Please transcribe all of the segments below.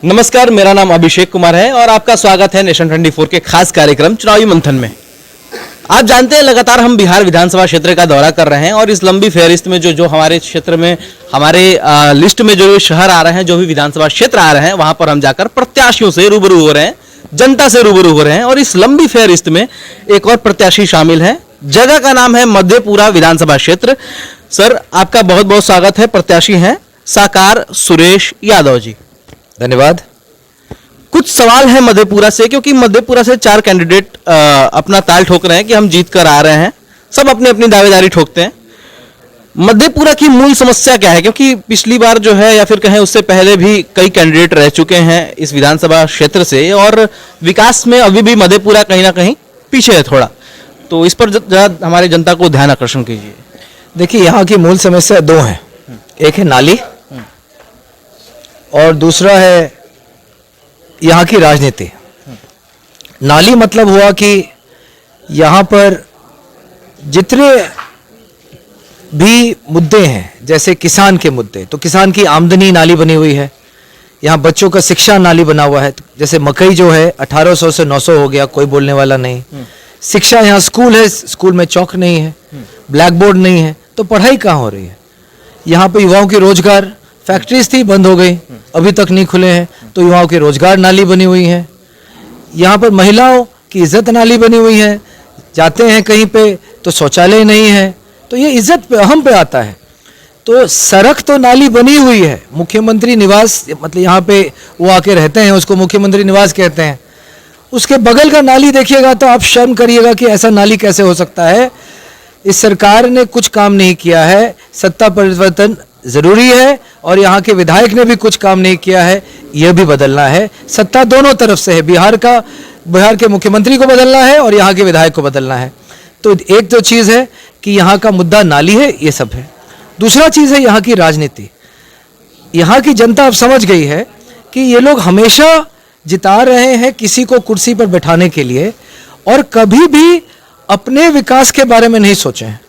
नमस्कार, मेरा नाम अभिषेक कुमार है और आपका स्वागत है नेशन 24 के खास कार्यक्रम चुनावी मंथन में। आप जानते हैं लगातार हम बिहार विधानसभा क्षेत्र का दौरा कर रहे हैं और इस लंबी फेहरिस्त में जो हमारे क्षेत्र में हमारे लिस्ट में जो शहर आ रहे हैं, जो भी विधानसभा क्षेत्र आ रहे हैं, वहां पर हम जाकर प्रत्याशियों से रूबरू हो रहे हैं, जनता से रूबरू हो रहे हैं। और इस लंबी फेहरिस्त में एक और प्रत्याशी शामिल है। जगह का नाम है मधेपुरा विधानसभा क्षेत्र। सर, आपका बहुत बहुत स्वागत है। प्रत्याशी हैं साकार सुरेश यादव जी। धन्यवाद। कुछ सवाल है मधेपुरा से, क्योंकि मधेपुरा से 4 कैंडिडेट अपना ताल ठोक रहे हैं कि हम जीत कर आ रहे हैं। सब अपनी अपनी दावेदारी ठोकते हैं। मधेपुरा की मूल समस्या क्या है? क्योंकि पिछली बार जो है या फिर कहें उससे पहले भी कई कैंडिडेट रह चुके हैं इस विधानसभा क्षेत्र से और विकास में अभी भी मधेपुरा कहीं ना कहीं पीछे है थोड़ा। तो इस पर जरा हमारे जनता को ध्यान आकर्षण कीजिए। देखिए, यहाँ की मूल समस्या 2 हैं। एक है नाली और दूसरा है यहाँ की राजनीति। नाली मतलब हुआ कि यहाँ पर जितने भी मुद्दे हैं, जैसे किसान के मुद्दे, तो किसान की आमदनी नाली बनी हुई है। यहाँ बच्चों का शिक्षा नाली बना हुआ है। जैसे मकई जो है 1800 से 900 हो गया, कोई बोलने वाला नहीं। शिक्षा, यहाँ स्कूल है, स्कूल में चौक नहीं है, ब्लैक बोर्ड नहीं है, तो पढ़ाई कहाँ हो रही है? यहाँ पे युवाओं की रोजगार, फैक्ट्रीज थी बंद हो गई, अभी तक नहीं खुले हैं, तो युवाओं के रोजगार नाली बनी हुई है। यहाँ पर महिलाओं की इज्जत नाली बनी हुई है। जाते हैं कहीं पे तो शौचालय नहीं है, तो ये इज्जत पे हम पे आता है। तो सड़क तो नाली बनी हुई है। मुख्यमंत्री निवास, मतलब यहाँ पे वो आके रहते हैं, उसको मुख्यमंत्री निवास कहते हैं। उसके बगल का नाली देखिएगा तो आप शर्म करिएगा कि ऐसा नाली कैसे हो सकता है। इस सरकार ने कुछ काम नहीं किया है। सत्ता परिवर्तन जरूरी है और यहाँ के विधायक ने भी कुछ काम नहीं किया है, यह भी बदलना है। सत्ता दोनों तरफ से है, बिहार के मुख्यमंत्री को बदलना है और यहाँ के विधायक को बदलना है। तो एक तो चीज़ है कि यहाँ का मुद्दा नाली है, ये सब है। दूसरा चीज़ है यहाँ की राजनीति। यहाँ की जनता अब समझ गई है कि ये लोग हमेशा जिता रहे हैं किसी को कुर्सी पर बैठाने के लिए और कभी भी अपने विकास के बारे में नहीं सोचे हैं।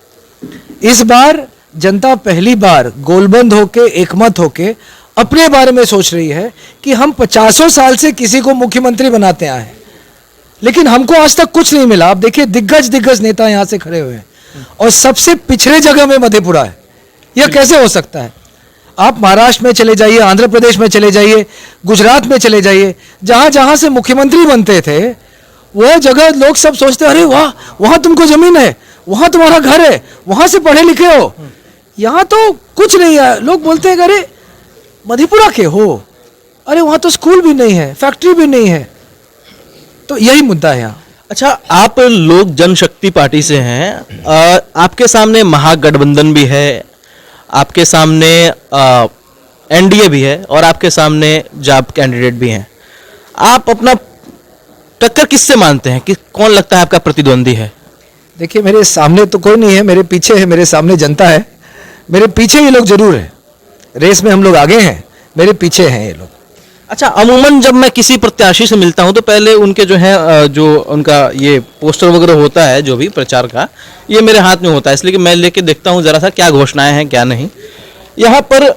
इस बार जनता पहली बार गोलबंद होके, एकमत होके अपने बारे में सोच रही है कि हम 50 साल से किसी को मुख्यमंत्री बनाते आए हैं, लेकिन हमको आज तक कुछ नहीं मिला। आप देखिए, दिग्गज नेता यहाँ से खड़े हुए हैं और सबसे पिछड़े जगह में मधेपुरा है। यह कैसे हो सकता है? आप महाराष्ट्र में चले जाइए, आंध्र प्रदेश में चले जाइए, गुजरात में चले जाइए, जहां जहां से मुख्यमंत्री बनते थे वह जगह लोग सब सोचते, अरे वाह, वहां तुमको जमीन है, वहां तुम्हारा घर है, वहां से पढ़े लिखे हो। यहाँ तो कुछ नहीं है। लोग बोलते हैं, अरे मधेपुरा के हो, अरे वहां तो स्कूल भी नहीं है, फैक्ट्री भी नहीं है। तो यही मुद्दा है यहाँ। अच्छा, आप लोग जनशक्ति पार्टी से हैं। आपके सामने महागठबंधन भी है, आपके सामने एनडीए भी है और आपके सामने जाप कैंडिडेट भी हैं। आप अपना टक्कर किससे मानते हैं कि कौन लगता है आपका प्रतिद्वंदी है? देखिए, मेरे सामने तो कोई नहीं है, मेरे पीछे है, मेरे सामने जनता है। मेरे पीछे ये लोग जरूर हैं। रेस में हम लोग आगे हैं, मेरे पीछे हैं ये लोग। अच्छा, अमूमन जब मैं किसी प्रत्याशी से मिलता हूं तो पहले उनके जो है जो उनका ये पोस्टर वगैरह होता है, जो भी प्रचार का, ये मेरे हाथ में होता है, इसलिए कि मैं लेके देखता हूं जरा सा क्या घोषणाएं हैं क्या नहीं। यहाँ पर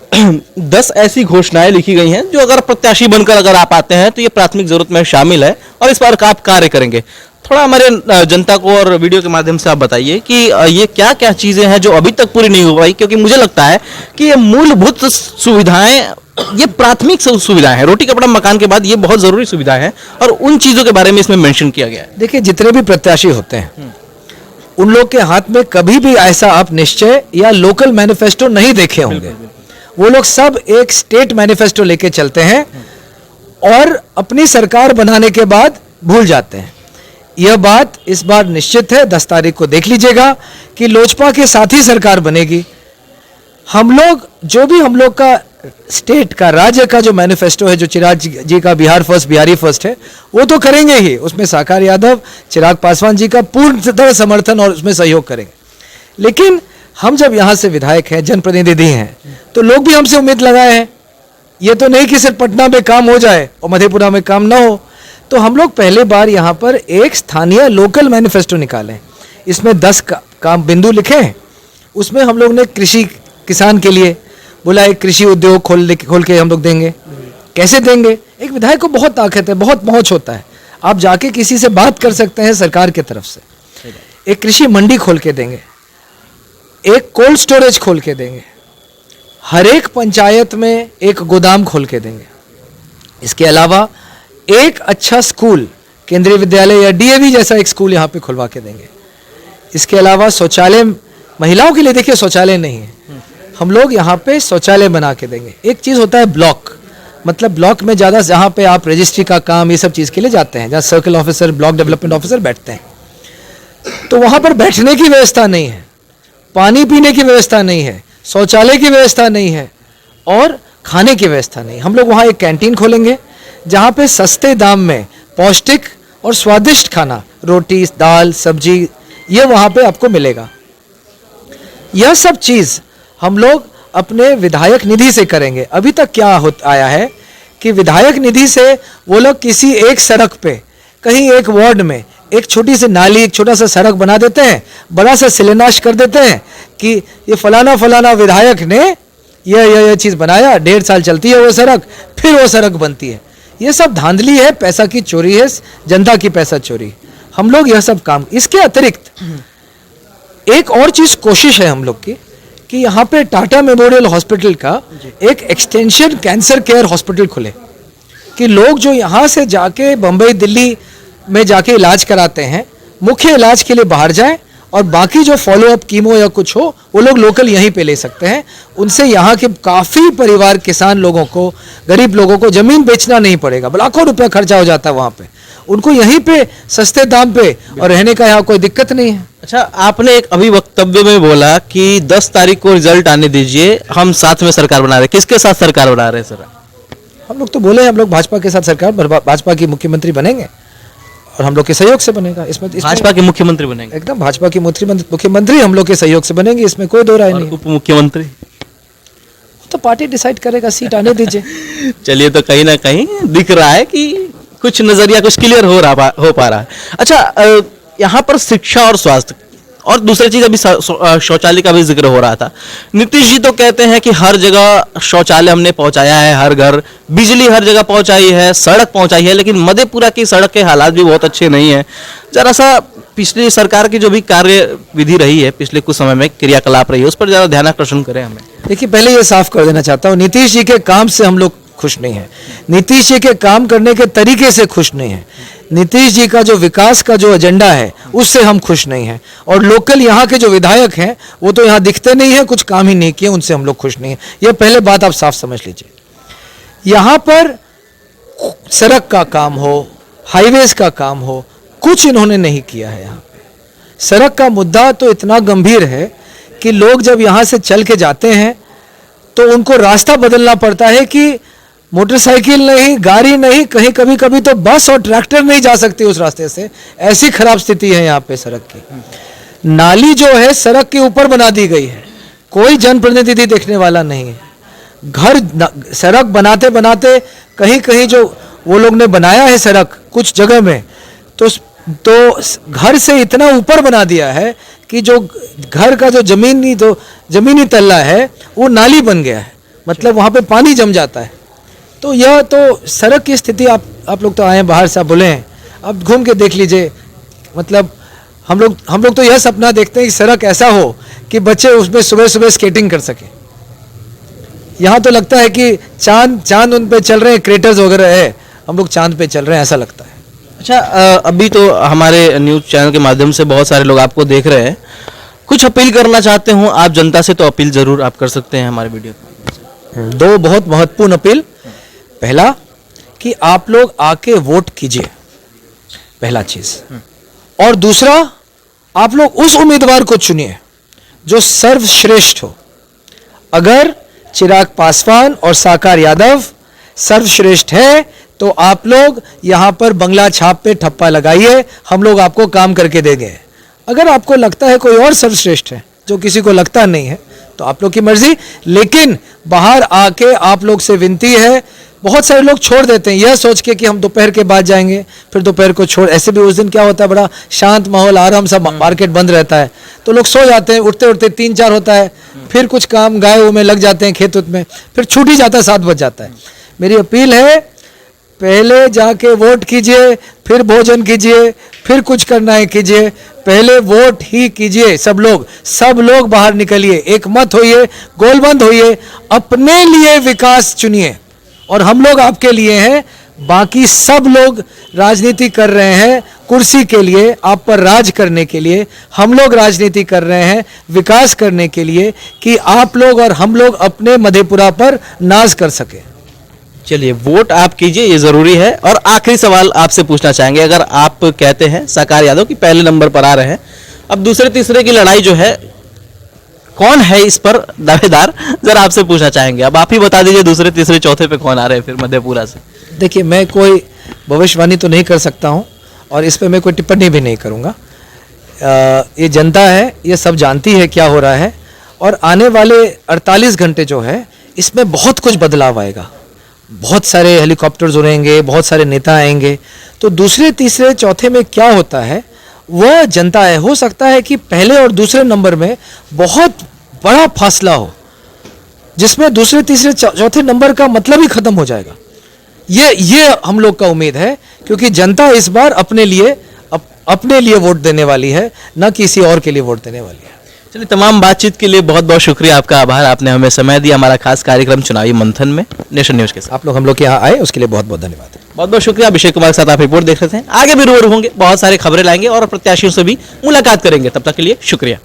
10 ऐसी घोषणाएं लिखी गई हैं जो अगर प्रत्याशी बनकर अगर आप आते हैं तो ये प्राथमिक जरूरत में शामिल है और इस पर आप कार्य करेंगे। थोड़ा हमारे जनता को और वीडियो के माध्यम से आप बताइए कि ये क्या क्या चीजें हैं जो अभी तक पूरी नहीं हो पाई, क्योंकि मुझे लगता है कि ये मूलभूत सुविधाएं, ये प्राथमिक सुविधाएं हैं। रोटी कपड़ा मकान के बाद ये बहुत जरूरी सुविधाएं हैं और उन चीजों के बारे में इसमें मेंशन किया गया है। देखिए, जितने भी प्रत्याशी होते हैं उन लोग के हाथ में कभी भी ऐसा आप निश्चय या लोकल मैनिफेस्टो नहीं देखे होंगे। वो लोग सब एक स्टेट मैनिफेस्टो लेके चलते हैं और अपनी सरकार बनाने के बाद भूल जाते हैं। यह बात इस बार निश्चित है, 10 तारीख को देख लीजिएगा कि लोजपा के साथ ही सरकार बनेगी। हम लोग जो भी हम लोग का स्टेट का, राज्य का जो मैनिफेस्टो है, जो चिराग जी का बिहार फर्स्ट, बिहारी फर्स्ट है, वो तो करेंगे ही। उसमें साकार यादव, चिराग पासवान जी का पूर्णतः समर्थन और उसमें सहयोग करेंगे। लेकिन हम जब यहाँ से विधायक हैं, जनप्रतिनिधि हैं, तो लोग भी हमसे उम्मीद लगाए हैं। ये तो नहीं कि सिर्फ पटना में काम हो जाए और मधेपुरा में काम ना हो। तो हम लोग पहले बार यहाँ पर एक स्थानीय लोकल मैनिफेस्टो निकालें। इसमें 10 काम बिंदु लिखे हैं। उसमें हम लोग ने कृषि किसान के लिए बोला, एक कृषि उद्योग खोल के हम लोग देंगे। कैसे देंगे? एक विधायक को बहुत ताकत है, बहुत पहुंच होता है, आप जाके किसी से बात कर सकते हैं सरकार की तरफ से। एक कृषि मंडी खोल के देंगे, एक कोल्ड स्टोरेज खोल के देंगे, हर एक पंचायत में एक गोदाम खोल के देंगे। इसके अलावा एक अच्छा स्कूल, केंद्रीय विद्यालय या डीएवी जैसा एक स्कूल यहाँ पे खुलवा के देंगे। इसके अलावा शौचालय, महिलाओं के लिए देखिए शौचालय नहीं है, हम लोग यहाँ पे शौचालय बना के देंगे। एक चीज़ होता है ब्लॉक, मतलब ब्लॉक में ज़्यादा जहाँ पे आप रजिस्ट्री का काम ये सब चीज़ के लिए जाते हैं, जहाँ circle officer, block development officer बैठते हैं, तो वहाँ पर बैठने की व्यवस्था नहीं है, पानी पीने की व्यवस्था नहीं है, शौचालय की व्यवस्था नहीं है और खाने की व्यवस्था नहीं। हम लोग वहाँ एक कैंटीन खोलेंगे जहाँ पे सस्ते दाम में पौष्टिक और स्वादिष्ट खाना, रोटी, दाल, सब्जी, ये वहाँ पे आपको मिलेगा। यह सब चीज़ हम लोग अपने विधायक निधि से करेंगे। अभी तक क्या आया है कि विधायक निधि से वो लोग किसी एक सड़क पे, कहीं एक वार्ड में एक छोटी सी नाली, एक छोटा सा सड़क बना देते हैं, बड़ा सा शिलान्यास कर देते हैं कि ये फलाना फलाना विधायक ने यह चीज़ बनाया, 1.5 साल चलती है वो सड़क, फिर वो सड़क बनती है। ये सब धांधली है, पैसा की चोरी है, जनता की पैसा चोरी। हम लोग यह सब काम, इसके अतिरिक्त एक और चीज़ कोशिश है हम लोग की कि यहाँ पे टाटा मेमोरियल हॉस्पिटल का एक एक्सटेंशन कैंसर केयर हॉस्पिटल खुले, कि लोग जो यहाँ से जाके बम्बई, दिल्ली में जाके इलाज कराते हैं, मुख्य इलाज के लिए बाहर जाएं और बाकी जो फॉलोअप कीमो या कुछ हो वो लोग लोकल यहीं पे ले सकते हैं। उनसे यहाँ के काफ़ी परिवार, किसान लोगों को, गरीब लोगों को ज़मीन बेचना नहीं पड़ेगा, लाखों रुपया खर्चा हो जाता है वहाँ पे, उनको यहीं पे सस्ते दाम पे और रहने का यहाँ कोई दिक्कत नहीं है। अच्छा, आपने एक अभी वक्तव्य में बोला कि 10 तारीख को रिजल्ट आने दीजिए, हम साथ में सरकार बना रहे हैं। किसके साथ सरकार बना रहे हैं सर? हम लोग तो बोले हम लोग भाजपा के साथ सरकार, भाजपा की मुख्यमंत्री बनेंगे और हम लोग के सहयोग से बनेगा। इसमें भाजपा के मुख्यमंत्री बनेंगे? एकदम भाजपा की मुख्यमंत्री हम लोग के सहयोग से बनेंगे, इसमें कोई दो राय नहीं। उप मुख्यमंत्री तो पार्टी डिसाइड करेगा, सीट आने दीजिए। चलिए, तो कहीं ना कहीं दिख रहा है कि कुछ नजरिया कुछ क्लियर हो पा रहा है। अच्छा, यहाँ पर शिक्षा और स्वास्थ्य और दूसरी चीज, अभी शौचालय का भी जिक्र हो रहा था। नीतीश जी तो कहते हैं कि हर जगह शौचालय हमने पहुंचाया है, हर घर, बिजली हर जगह पहुंचाई है, सड़क पहुंचाई है, लेकिन मधेपुरा की सड़क के हालात भी बहुत अच्छे नहीं है। जरा सा पिछली सरकार की जो भी कार्य विधि रही है, पिछले कुछ समय में क्रियाकलाप रही है, उस पर जरा ध्यान आकर्षण करें हमें। देखिए, पहले ये साफ कर देना चाहता हूँ, नीतीश जी के काम से हम लोग खुश नहीं है, नीतीश जी के काम करने के तरीके से खुश नहीं है, नीतीश जी का जो विकास का जो एजेंडा है उससे हम खुश नहीं हैं। और लोकल यहाँ के जो विधायक हैं वो तो यहाँ दिखते नहीं हैं, कुछ काम ही नहीं किए, उनसे हम लोग खुश नहीं हैं। ये पहले बात आप साफ समझ लीजिए। यहाँ पर सड़क का काम हो, हाईवेज का काम हो, कुछ इन्होंने नहीं किया है। यहाँ पे सड़क का मुद्दा तो इतना गंभीर है कि लोग जब यहाँ से चल के जाते हैं तो उनको रास्ता बदलना पड़ता है कि मोटरसाइकिल नहीं, गाड़ी नहीं, कहीं कभी कभी तो बस और ट्रैक्टर नहीं जा सकती उस रास्ते से, ऐसी खराब स्थिति है यहाँ पे सड़क की। नाली जो है सड़क के ऊपर बना दी गई है, कोई जनप्रतिनिधि देखने वाला नहीं है। घर, सड़क बनाते बनाते कहीं कहीं जो वो लोग ने बनाया है सड़क कुछ जगह में, तो घर से इतना ऊपर बना दिया है कि जो घर का जो जमीनी तल्ला है वो नाली बन गया है, मतलब वहाँ पे पानी जम जाता है। तो यह तो सड़क की स्थिति, आप लोग तो आए हैं बाहर से, आप बोले हैं, अब घूम के देख लीजिए। मतलब हम लोग तो यह सपना देखते हैं कि सड़क ऐसा हो कि बच्चे उसमें सुबह सुबह स्केटिंग कर सके। यहाँ तो लगता है कि चांद उन पे चल रहे हैं, क्रेटर्स वगैरह है, हम लोग चांद पे चल रहे हैं, ऐसा लगता है। अच्छा, अभी तो हमारे न्यूज चैनल के माध्यम से बहुत सारे लोग आपको देख रहे हैं, कुछ अपील करना चाहते हो आप जनता से, तो अपील जरूर आप कर सकते हैं हमारे वीडियो पर। 2 बहुत महत्वपूर्ण अपील। पहला कि आप लोग आके वोट कीजिए, पहला चीज। और दूसरा, आप लोग उस उम्मीदवार को चुनिए जो सर्वश्रेष्ठ हो। अगर चिराग पासवान और साकार यादव सर्वश्रेष्ठ है तो आप लोग यहाँ पर बंगला छाप पे ठप्पा लगाइए, हम लोग आपको काम करके देंगे। अगर आपको लगता है कोई और सर्वश्रेष्ठ है, जो किसी को लगता नहीं है, तो आप लोग की मर्जी। लेकिन बाहर आके आप लोग से विनती है, बहुत सारे लोग छोड़ देते हैं यह सोच के कि हम दोपहर के बाद जाएंगे, फिर दोपहर को छोड़, ऐसे भी उस दिन क्या होता है, बड़ा शांत माहौल, आराम सा, मार्केट बंद रहता है, तो लोग सो जाते हैं, उठते उठते 3-4 होता है, फिर कुछ काम गाय में लग जाते हैं, खेत उत में, फिर छूट ही जाता है, 7 बज जाता है। मेरी अपील है, पहले जाके वोट कीजिए, फिर भोजन कीजिए, फिर कुछ करना है कीजिए, पहले वोट ही कीजिए। सब लोग बाहर निकलिए, एक मत होइए, गोलबंद होइए, अपने लिए विकास चुनिए। और हम लोग आपके लिए हैं, बाकी सब लोग राजनीति कर रहे हैं कुर्सी के लिए, आप पर राज करने के लिए। हम लोग राजनीति कर रहे हैं विकास करने के लिए, कि आप लोग और हम लोग अपने मधेपुरा पर नाज कर सके। चलिए, वोट आप कीजिए, ये जरूरी है। और आखिरी सवाल आपसे पूछना चाहेंगे, अगर आप कहते हैं साकार यादव कि पहले नंबर पर आ रहे हैं, अब दूसरे तीसरे की लड़ाई जो है, कौन है इस पर दावेदार, जरा आपसे पूछना चाहेंगे। अब आप ही बता दीजिए, दूसरे तीसरे चौथे पे कौन आ रहे हैं फिर मधेपुरा से। देखिए, मैं कोई भविष्यवाणी तो नहीं कर सकता हूं, और इस पे मैं कोई टिप्पणी भी नहीं करूंगा। ये जनता है, ये सब जानती है क्या हो रहा है, और आने वाले 48 घंटे जो है, इसमें बहुत कुछ बदलाव आएगा। बहुत सारे हेलीकॉप्टर्स उड़ेंगे, बहुत सारे नेता आएंगे, तो दूसरे तीसरे चौथे में क्या होता है वह जनता है। हो सकता है कि पहले और दूसरे नंबर में बहुत बड़ा फासला हो, जिसमें दूसरे तीसरे चौथे नंबर का मतलब ही खत्म हो जाएगा। ये हम लोग का उम्मीद है, क्योंकि जनता इस बार अपने लिए वोट देने वाली है, न किसी और के लिए वोट देने वाली है। चलिए, तमाम बातचीत के लिए बहुत बहुत शुक्रिया, आपका आभार। आपने हमें समय दिया हमारा खास कार्यक्रम चुनावी मंथन में नेशन न्यूज के साथ। आप लोग हम लोग के यहाँ आए, उसके लिए बहुत बहुत धन्यवाद। बहुत बहुत शुक्रिया। अभिषेक कुमार के साथ आप रिपोर्ट देख रहे थे। आगे भी रूबरू होंगे, बहुत सारे खबरें लाएंगे और प्रत्याशियों से भी मुलाकात करेंगे। तब तक के लिए शुक्रिया।